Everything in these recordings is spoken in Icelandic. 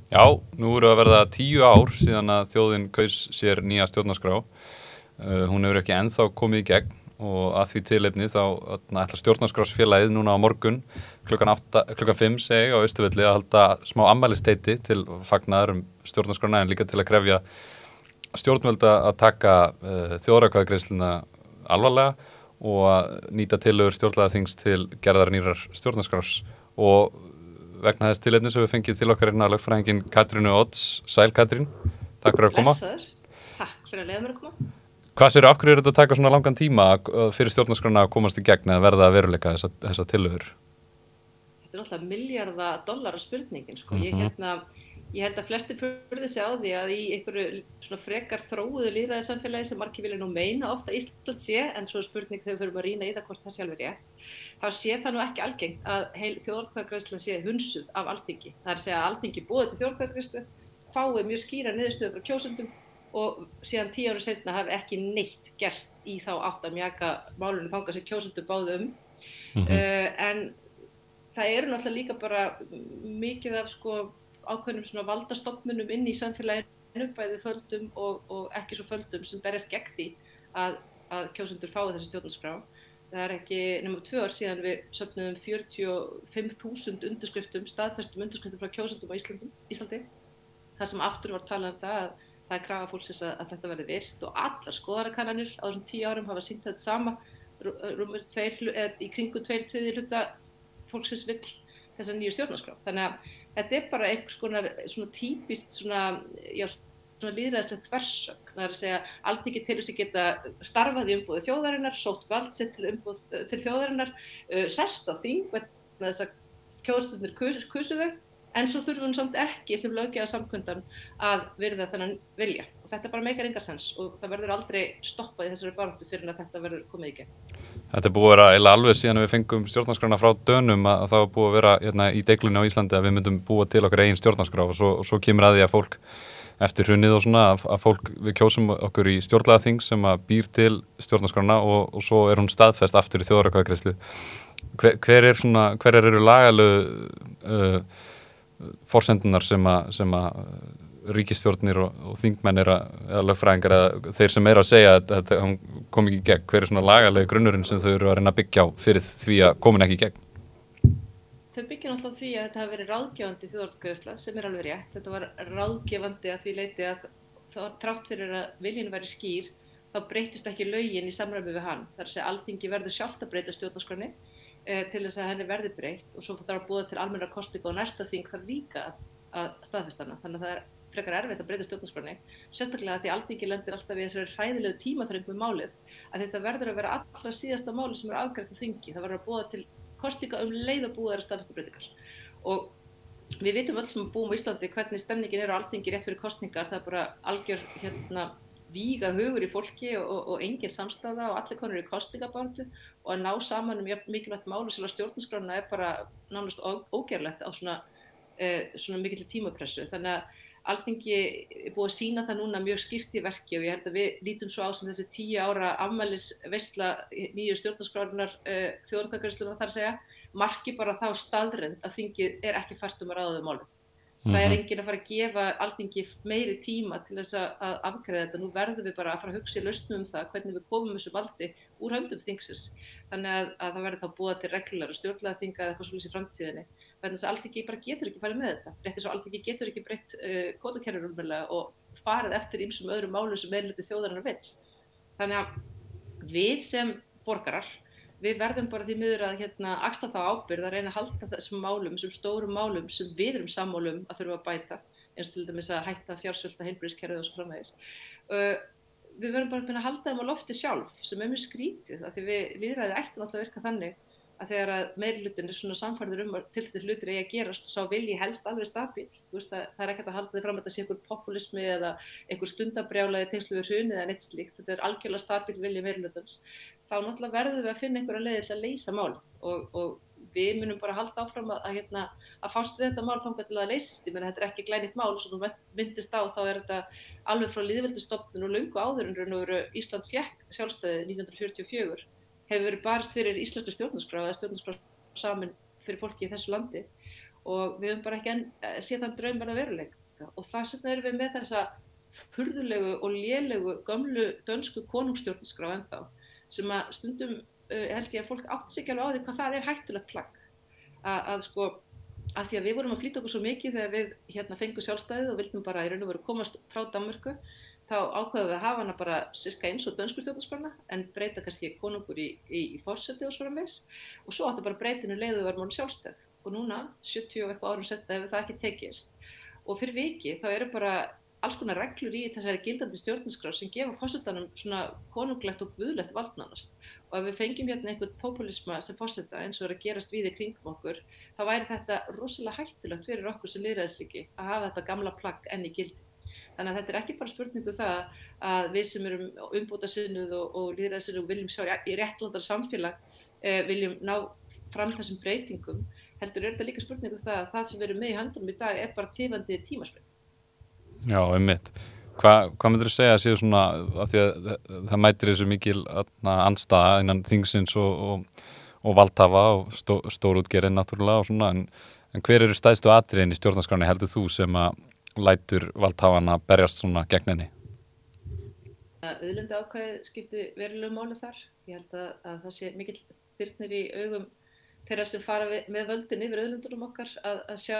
Já, nú eru að verða 10 ár síðan að þjóðin kaus sér nýja stjórnarskrá. Hún hefur ekki ennþá komið í gegn og að því tilefni þá ætlar stjórnarskrásfélagið núna á morgun klukkan 5 segi á Austurvelli að halda smá afmælissteiti til fagnaðar stjórnarskrána en líka til að krefja stjórnvölda að taka þjóðaratkvæðagreiðsluna alvarlega og að nýta tillögur stjórnlagaþings til gerðar nýrrar stjórnarskrás og vegna þess tilefni sem við fengið til okkar hérna lögfræðingin Katrínu Odds. Sæl Katrín, takk fyrir að koma. Blessaður, takk fyrir að leyfa mér að koma. Hvað sér, af hverju þetta að taka svona langan tíma fyrir stjórnarskrána að komast í gegn eða verða að veruleika þessa tillögur? Þetta er náttúrulega milljarða dollara spurningin, sko. Ég held að flestir furði sig á því að í einhverju svona frekar þróuðu lýðræðissamfélagi sem margir vilja nú meina ofta Ísland sé, en svo spurning þegar við förum að rýna í það hvort það sé alveg rétt, þá sé það nú ekki algengt að heil þjóðaratkvæðagreiðsla sé hunsuð af Alþingi. Það er að segja að Alþingi boði til þjóðaratkvæðagreiðslu, fái mjög skýra niðurstöðu frá kjósendum og síðan 10 árum seinna hafi ekki neitt gerst í þá átt að mjaka málunum þangað sem kjósendur báðu En það eru náttúrulega líka bara mikið af ákveðnum svona valdastofnunum inn í samfélaginu, bæði földum og ekki svo földum sem berjast gegn því að kjósendur fái þessi stjórnarskrá. Það er ekki nema 2 ár síðan við söfnuðum 45.000 undirskriftum, staðfestum undirskriftum frá kjósendum á Íslandi. Það sem aftur var talað um það að það er krafa fólksins að þetta verði virt og allar skoðanakannanir á þessum 10 árum hafa sýnt þetta sama, í kringum 2/3 hluta fólksins vill þessa nýju stjórnarskrá. Þannig að þetta er bara einhvers konar svona típist svona lýðræðislegt þversögn. Það er að segja Alþingi telur sig geta starfað í umboði þjóðarinnar, sótt vald sitt til þjóðarinnar, sest á þing vegna þess að kjósendurnir kusu þau, en svo þurfum við samt ekki sem löggjafarsamkundan að virða þennan vilja. Og þetta bara meikar enga sens og það verður aldrei stoppað í þessari baráttu fyrir en að þetta verður komið í gegn. Þetta er búið að vera eiginlega alveg síðan við fengum stjórnarskrána frá Dönum að það var búið að vera hérna í deiglunni á Íslandi að við myndum búa til okkar eigin stjórnarskrá og svo kemur að því að fólk eftir hrunið og svona að fólk við kjósum okkur í stjórnlagaþing sem að býr til stjórnarskrána og svo er hún staðfest aftur í þjóðaratkvæðagreiðslu. Hverjar eru lagalegu forsendunar sem að ríkisstjórnir og þingmenn eða lögfræðingar eða þeir sem að segja að þetta kom ekki í gegn, hver er svona lagalegi grunnurinn sem þau eru að reyna að byggja á fyrir því að komin ekki í gegn? Þau byggja náttúrulega því að þetta hafi verið ráðgefandi þjóðaratkvæðagreiðsla sem er alveg rétt. Þetta var ráðgefandi að því leyti að þrátt fyrir að viljinn væri skýr þá breyttust ekki lögin í samræmi við hann. Það er að segja Alþingi verður sjálft að breyta stjórnarskránni til þess að henni verði breytt og svo þarf að boða til almennra kosninga og næsta þing þarf líka að staðfesta hana. Þannig að það er frekar erfitt að breyta stjórnarskránni, sérstaklega því Alþingi lendir alltaf í þessari hræðilegu tímaþröng með málið að þetta verður að vera allra síðasta máli sem er afgreitt á þingi. Það verður að boða til kosninga leið að búa þeirra staðfesta breytingar. Og við vitum öll sem búum á Íslandi hvernig stemningin er á Alþingi rétt fyrir kosningar. Það er bara algjör víga hugur í fólki og engin samstaða og allir konur í kosningabaráttu og að ná saman mikilvægt máli sem stjórnarskrána er bara nánast ógerlegt á svona mikilli tímapressu. Þannig að Alþingi er búið að sýna það núna mjög skýrt í verki og ég held að við lítum svo á sem þessi 10 ára afmælisveisla nýju stjórnarskrárinnar þjóðaratkvæðagreiðslunnar þar að segja, marki bara þá staðreynd að þingið er ekki fært að ráða málið. Það er enginn að fara að gefa Alþingi meiri tíma til þess að afgreiða þetta. Nú verðum við bara að fara að hugsa í lausnum það hvernig við komum þessu valdi úr höndum þingsins. Þannig að það verður þá boðað til reglulegra stjórnlagaþinga eða eitthvað svoleiðis í framtíðinni. Vegna þess að Alþingi bara getur ekki farið með þetta. Rétt eins og Alþingi getur ekki breytt kvótakerfinu og farið eftir ýmsum öðrum málum sem meirihluti þjóðarinnar vill. Þannig að við sem borgarar við verðum bara því miður að axla þá ábyrgð að reyna að halda þessum málum, þessum stórum málum sem við erum sammála að þurfa að bæta, eins og til dæmis að hætta fjársvelta heilbrigðiskerfið og svo framvegis. Við verðum bara að halda þeim á lofti sjálf, sem er mjög skrítið, af því við lýðræðið ætti náttúrulega að virka þannig að þegar að meirihlutinn er svona samfærður að tilteknir hlutir eigi að gerast og sá vilji helst alveg stabíll. Það er ekkert að halda því fram að þetta sé einhver populismi eða einhver stundabrjálæði í tengslum við hrunið eða neitt slíkt. Þetta er algjörlega stabíll vilji meirihlutans. Þá náttúrulega verðum við að finna einhverja leiðir til að leysa málið og við munum bara halda áfram að fást við þetta mál þangað til að leysist. Ég meina þetta er ekki glænýtt mál og svo þú myndist á þá er þetta alveg frá lýðveldisstofnun og löngu áður en Ísland fékk sjálfstæði 1944 hefur verið barist fyrir íslenskri stjórnarskrá eða stjórnarskrá samin fyrir fólki í þessu landi og við höfum bara ekki séð þann draum verða veruleika. líka og þess vegna erum við með þessa furðulegu og lélegu gömlu dönsku konungsstjórnarskrá ennþá sem að stundum held ég að fólk átti sig ekki alveg á því hvað það hættulegt plagg að sko að því að við vorum að flýta okkur svo mikið þegar við fengum sjálfstæðið og vildum bara í raun og veru komast frá Danmörku þá ákveðum við að hafa hana bara cirka eins og dönsku stjórnarskrána en breyta kannski konungur í forseti og svona meins og svo átti bara breytinu leiðu var mórn sjálfstæð og núna 70 og eitthvað árum setna hefur það ekki tekist og fyrir viki þá eru bara alls konar reglur í þessari gildandi stjórnarskrá sem gefa forsetanum svona konunglegt og guðlegt vald nánast og ef við fengjum einhvern populisma sem forseta eins og að gerast við í kringum okkur þá væri þetta rosalega hættulegt fyrir okkur sem lýðræðisríki að hafa þetta gamla plagg enn í gildi. Þannig að þetta ekki bara spurningu það að við sem erum umbótasinnuð og lýðræðissinnuð og viljum sjá í réttláttara samfélag viljum ná fram þessum breytingum heldur þetta líka spurningu það að það sem við erum með í höndunum í dag bara tifandi tímaspil. Já, einmitt. Hvað myndirðu segja að séu svona af því að það mætir þessu mikil andstaða innan þingsins og valdhafa og stórútgerðin náttúrulega og svona en hver eru stærstu atriðin í stjórnarskránni heldur þú sem að lætur valdhafana berjast svona gegn henni? Auðlindaákvæði skipti verulegu máli þar. Ég held að það sé mikill þyrnir í augum þeirra sem fara með völdin yfir auðlindunum okkar að sjá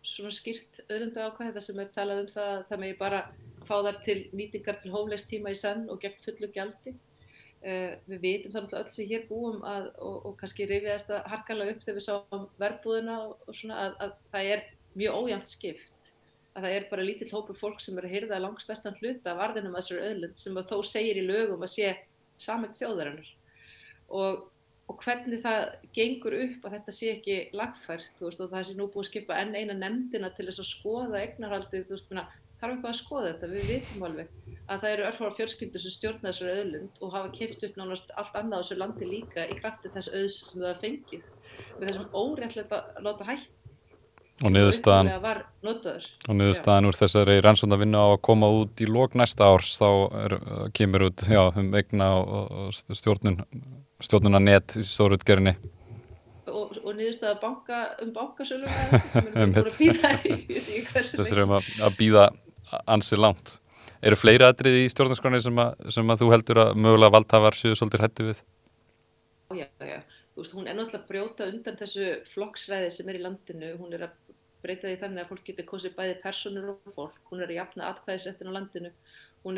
svona skýrt auðlindaákvæði þetta sem talað það að það megi bara fá þar til nýtingar til hóflegs tíma í senn og gegn fullu gjaldi. Við vitum það öll sem hér búum og kannski rifjaðist það harkalega upp þegar við sáum verbúðina og svona að það mjög ójafnt skipt. Að það bara lítill hópur fólk sem að hirða langstærstan hluta af arðinum af þessari auðlind sem að þó segir í lögum að sé sameign þjóðarinnar. Og hvernig það gengur upp að þetta sé ekki lagfært og það sé nú búið að skipa enn eina nefndina til þess að skoða eignarhaldið, þarf eitthvað að skoða þetta, við vitum alveg að það eru örfáar fjölskyldur sem stjórna þessari auðlind og hafa keypt upp nánast allt annað á þessu landi líka í krafti þess auðs sem það hafa fengið með þessum óréttlætt að láta hætt og niðurstaðan úr þessari rannsóknarvinnu á að koma út í lok næsta árs þá kemur út eigna og stjórnunarnet í stórútgerðinni og niðurstaða bankasöluna sem við búin að bíða í hversu lengi. Við þurfum að bíða ansi langt. Eru fleiri atriði í stjórnarskránni sem að þú heldur að mögulega valdhafar séu svolítið hræddir við? Já. Hún náttúrulega að brjóta undan þessu flokksræði sem í landinu. Hún að breyta því þannig að fólk getur kosið bæði persónur og fólk. Hún að jafna atkvæðisréttin á landinu. Hún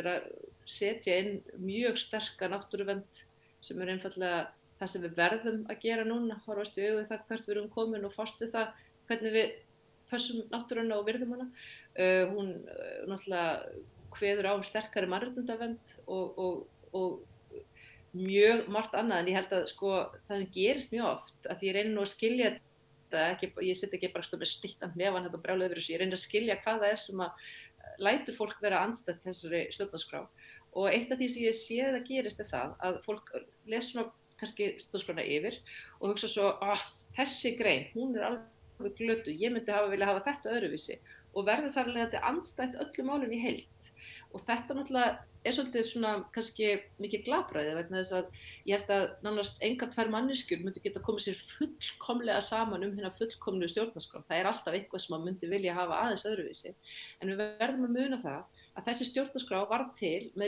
að setja inn mjög sterka náttúruvernd sem einfaldlega það sem við verðum að gera núna, horfast í augu það hvert við erum komin og fást við það hvernig við pössum náttúruna og virðum hana. Hún náttúrulega kveður á sterkari mannréttindavernd og mjög margt annað en ég held að það sem gerist mjög oft að ég reyni nú að skilja þetta, ég sit ekki bara með stittan hnefan þetta brjála yfir þessu, ég reyni að skilja hvað það er sem að lætur fólk vera andstætt þessari stjórnarskrá og eitt af því sem ég sé það gerist það að fólk les svona kannski stjórnarskrána yfir og hugsa svo þessi grein, hún alveg glötuð, ég myndi vilja hafa þetta öðruvísi og verður þar alveg þetta andstætt öllu málun í heild og þetta náttúrulega svolítið svona kannski mikið glapræði vegna þess að ég held að nánast engar tvær manneskjur myndi geta komið sér fullkomlega saman hina fullkomnu stjórnarskrá. Það alltaf eitthvað sem maður myndi vilja hafa aðeins öðruvísi. En við verðum að muna það að þessi stjórnarskrá varð til með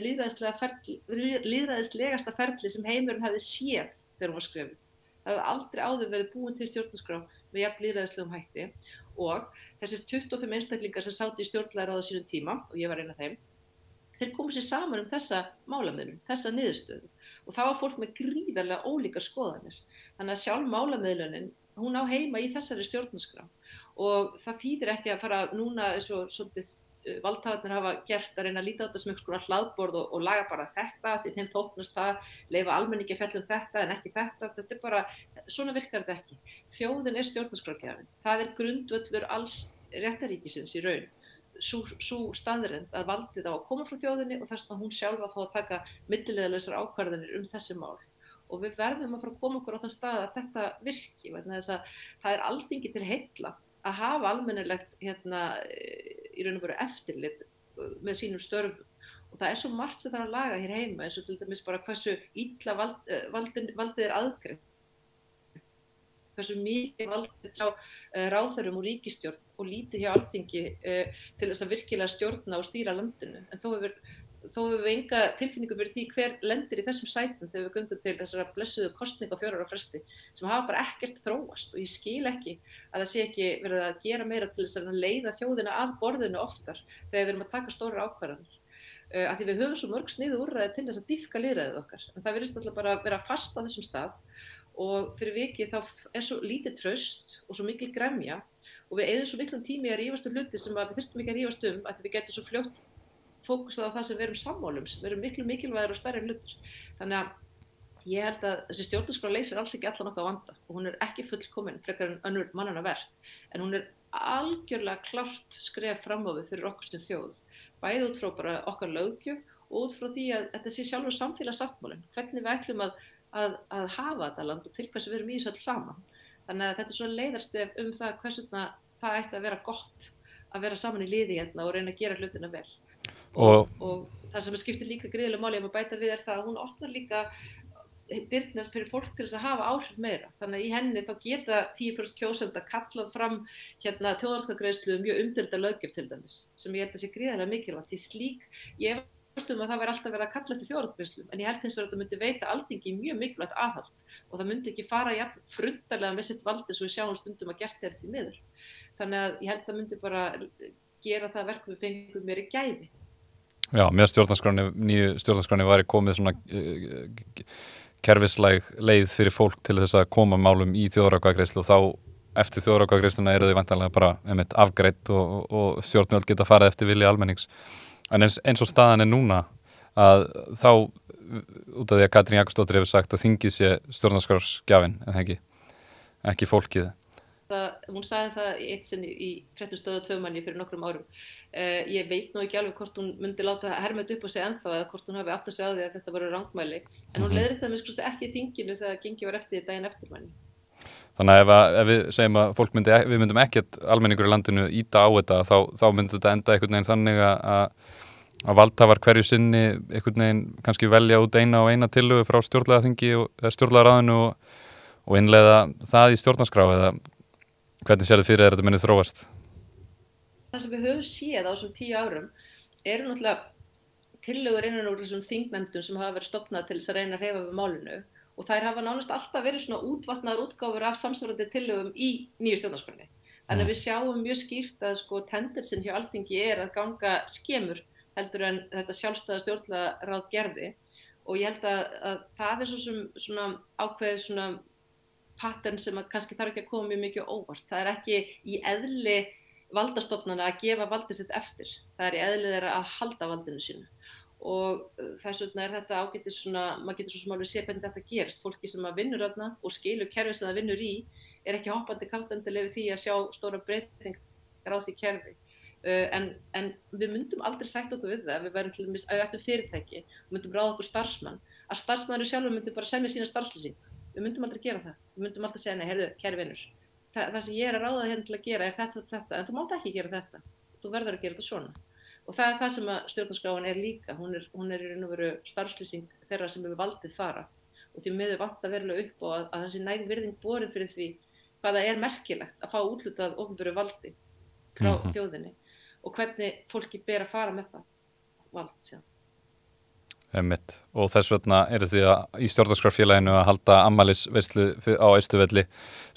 lýðræðislegasta ferli sem heimurinn hefði séð þegar hún var skrifuð. Það hefði aldrei áður verið búin til stjórnarskrá með jafn lýðræðislegum hætti og þessir 25 einstaklingar sem sátu í stjórnlagaráði á sínum tíma og ég var ein af þeim þeir komu sér saman þessa málamiðlun, þessa niðurstöðu og það var fólk með gríðarlega ólíkar skoðanir. Þannig að sjálf málamiðlunin, hún á heima í þessari stjórnarskrá og það þýðir ekki að fara núna eins og svolítið valdhafarnir hafa gert að reyna að líta á þetta sem einhvers konar hlaðborð og laga bara þetta því þeim þóknast það, leyfa almenningi að fjalla þetta en ekki þetta bara, svona virkar þetta ekki. Þjóðin stjórnarskrárgjafinn, það grundvöllur alls réttaríkisins í raun. Sú staðreynd að valdið á að koma frá þjóðinni og þess að hún sjálf að fá að taka millileiðalausar ákvarðanir þessi mál og við verðum að fara að koma okkur á þann stað að þetta virki vegna þess að það Alþingi til heilla að hafa almennilegt í raun og veru eftirlit með sínum störfum og það svo margt sem það að laga hér heima eins og til dæmis bara hversu illa valdið aðgreint hversu mikið valdið hjá ráðherrum og ríkisstjórn og lítið hjá Alþingi til þess að virkilega stjórna og stýra landinu. En þó hefur við enga tilfinningu fyrir því hver lendir í þessum sætum þegar við göngum til þessara blessuðu kosninga á 4 ára fresti sem hafa bara ekkert þróast, og ég skil ekki að það sé ekki verið að gera meira til þess að leiða þjóðina að borðinu oftar þegar við erum að taka stórar ákvarðanir. Af því við höfum svo mörg sniðu úrræði til þess að dýpka lýðræðið okkar, en það virðist alltaf bara vera fast á þessum stað, og fyrir vikið þá svo lítið traust og svo mikil gremja, og við eyðum svo miklum tími að rífast hluti sem við þurftum ekki að rífast að því við getum svo fljótt fókusað á það sem við erum sammálum, sem við erum miklu mikilvægir og stærri hlutir. Þannig að ég held að þessi stjórnarskrá leysir alls ekki allan okkar vanda, og hún ekki fullkomin frekar en önnur mannanna verk, en hún algjörlega klárt skref fram á við fyrir okkur sem þjóð, bæði út frá bara okkar löggjöf og út frá því að þetta sé sjálfur samfélagssáttmálinn, hvernig við ætlum að hafa þetta land og til hvers við erum í þessu öll saman. Þannig að þetta svo leiðarstef það hvers vegna það ætti að vera gott að vera saman í liði hérna og reyna að gera hlutina vel. Og það sem skiptir líka gríðarlegu máli að bæta við það að hún opnar líka dyrnar fyrir fólk til þess að hafa áhrif meira. Þannig að í henni þá geta 10% kjósenda kallað fram þjóðaratkvæðagreiðslu mjög umdeilda löggjöf til dæmis, sem ég held að sé gríðarlega mikilvægt. Ég efast að það væri alltaf verið að kalla eftir þjóðaratkvæðagreiðslu, en ég held hins vegar að það myndi veita Alþingi mjög mikilvægt aðhald, og það myndi ekki fara jafn fruntalega með sitt valdi svo við sjáum stundum að gert því miður. Þannig að ég held að það myndi bara gera það verk við fengum meiri gæði. Já, með nýju stjórnarskránni væri komið svona kerfislæg leið fyrir fólk til þess að koma málum í þjóðaratkvæðagreiðslu, og þá eftir þjóðaratkvæðagreiðsluna eru þau væntanlega bara afgreidd og stjórnvöld geta farið eftir vilja almennings. En eins og staðan núna, að þá, út af því að Katrín Jakobsdóttir hefur sagt að þingið sé stjórnarskrársgjafinn, en ekki fólkið. Hún sagði það í eitt sinn í Fréttastöð 2 manni fyrir nokkrum árum. Ég veit nú ekki alveg hvort hún myndi láta herma þetta upp og segja ennþá, eða hvort hún hafi átt að segja á því að þetta voru rangmæli, en hún leiðrétti það ekki í þinginu þegar gengið var eftir daginn eftir manni. Þannig að ef við segjum að við myndum ekkert almenningur í landinu íta á þetta, þá myndi þetta enda einhvern veginn þannig að valdhafar hverju sinni einhvern veginn kannski velja út eina tillögu frá stjórnlagaþingi eða stjórnlagaráðinu og innleiða það í stjórnarskrá, eða hvernig sér þið fyrir þetta myndi þróast? Það sem við höfum séð á þessum 10 árum eru náttúrulega tillögur innan úr þessum þingnefndum sem hafa verið stofnað til þess að reyna að hreyfa við málinu, og þær hafa nánast alltaf verið svona útvatnaðar útgáfur af samsvarandi tillögum í nýju stjórnarskránni. Þannig að við sjáum mjög skýrt að tendensin hjá Alþingi að ganga skemur heldur en þetta sjálfstæða stjórnlagaráð gerði, og ég held að það svo svona ákveðið svona pattern sem kannski þarf ekki að koma mjög mikið óvart. Það ekki í eðli valdastofnana að gefa valdið sitt eftir. Það í eðli þeirra að halda valdinu sínu. Og þess vegna þetta ágætis maður getur svo alveg séð hvernig þetta gerist. Fólki sem vinnur þarna og skilur kerfi sem það vinnur í ekki hoppandi káttandi því að sjá stóra breytingar á því kerfi. En við myndum aldrei sætta okkur við það, við værum til dæmis ef við ættum fyrirtæki, við myndum ráða okkur starfsmann, að starfsmannur sjálfur myndi bara semja sína starfslýsingu. Við myndum aldrei gera það. Við myndum aldrei segja, nei, heyrðu, kæri vinur, það sem ég að ráða hérna til að gera þetta, en þú mátt ekki gera þetta. Þú verður að gera þetta svona. Og það það sem að stjórnarskráin líka. Hún í raun og veru starfslýsing þeirra sem hefur valdið fara. Og því miður vantar verulega upp á að þessi næg virðing borin fyrir því hvað það merkilegt að fá úthlutað opinberu valdi frá þjóðinni og hvernig fólki ber að fara með það vald síðan. Og þess vegna eru því að í stjórnarskrárfélaginu að halda afmælisveislu á Austurvelli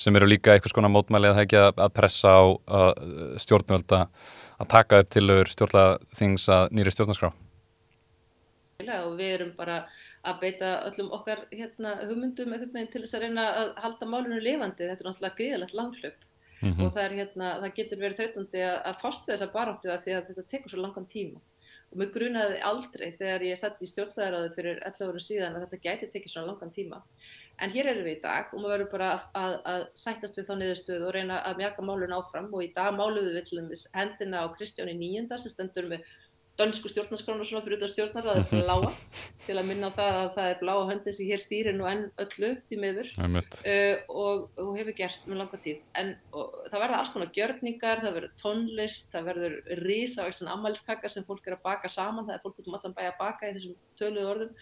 sem eru líka einhvers konar mótmæli að það ekki að pressa á stjórnvöld að taka upp tillögur stjórnlagaþings að nýrri stjórnarskrá. Og við erum bara að beita öllum okkar hugmyndum til þess að reyna að halda málinu lifandi. Þetta náttúrulega gríðarlegt langhlaup og það getur verið þreytandi að fást við þessa baráttu af því að þetta tekur svo langan tíma. Og mig grunaði aldrei þegar ég satt í stjórnlagaráði fyrir 11 árum síðan að þetta gæti tekið svona langan tíma. En hér erum við í dag og maður verður bara að sættast við þá niðurstöðu og reyna að mjaka málun áfram, og í dag málum við til dæmis hendina á Kristjáni 9. sem stendur með dönsku stjórnarskrána svona fyrir utan stjórnarráðið bláa til að minna á það bláa höndin sem hér stýrir nú enn öllu því miður og hefur gert með langa tíð. En það verða alls konar gjörningar, það verður tónlist, það verður risavaxin afmæliskaka sem fólk að baka saman, það fólk út allan bæ að baka í þessum töluðu orðum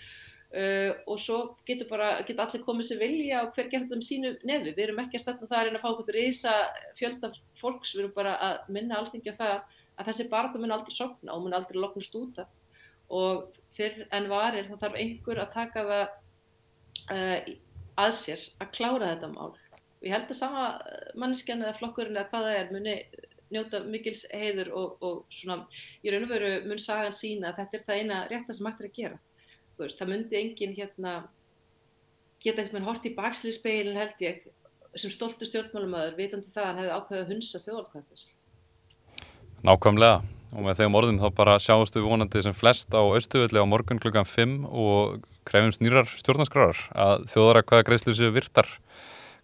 og svo geta allir komið sér vilja og hver gert þetta sínu nefi. Við erum ekki að stefna það að reyna að fá okkur risa fjölda fólks, við erum bara að minna Alþingi á það að þessi barátta mun aldrei sofna og mun aldrei lognast út af. Og fyrr en varir þá þarf einhver að taka það að sér að klára þetta mál. Ég held að sama manneskjan eða flokkurinn eða hvað það muni njóta mikils heiður og svona, í raun og veru mun sagan sýna að þetta það eina rétta sem hægt að gera. Það myndi enginn geta einhvern veginn hort í bakspegilinn held ég sem stoltur stjórnmálamaður vitandi það að hann hefði ákveðið að hunsa þjóðaratkvæðagreiðslu. Nákvæmlega, og með þeim orðum þá bara sjáumst við vonandi sem flest á Austurvelli á morgun klukkan 5 og krefjumst nýrrar stjórnarskrárar að þjóðaratkvæðagreiðslur séu virtar.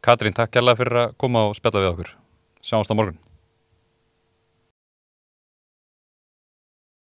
Katrín, takk kærlega fyrir að koma og spjalla við okkur. Sjáumst á morgun.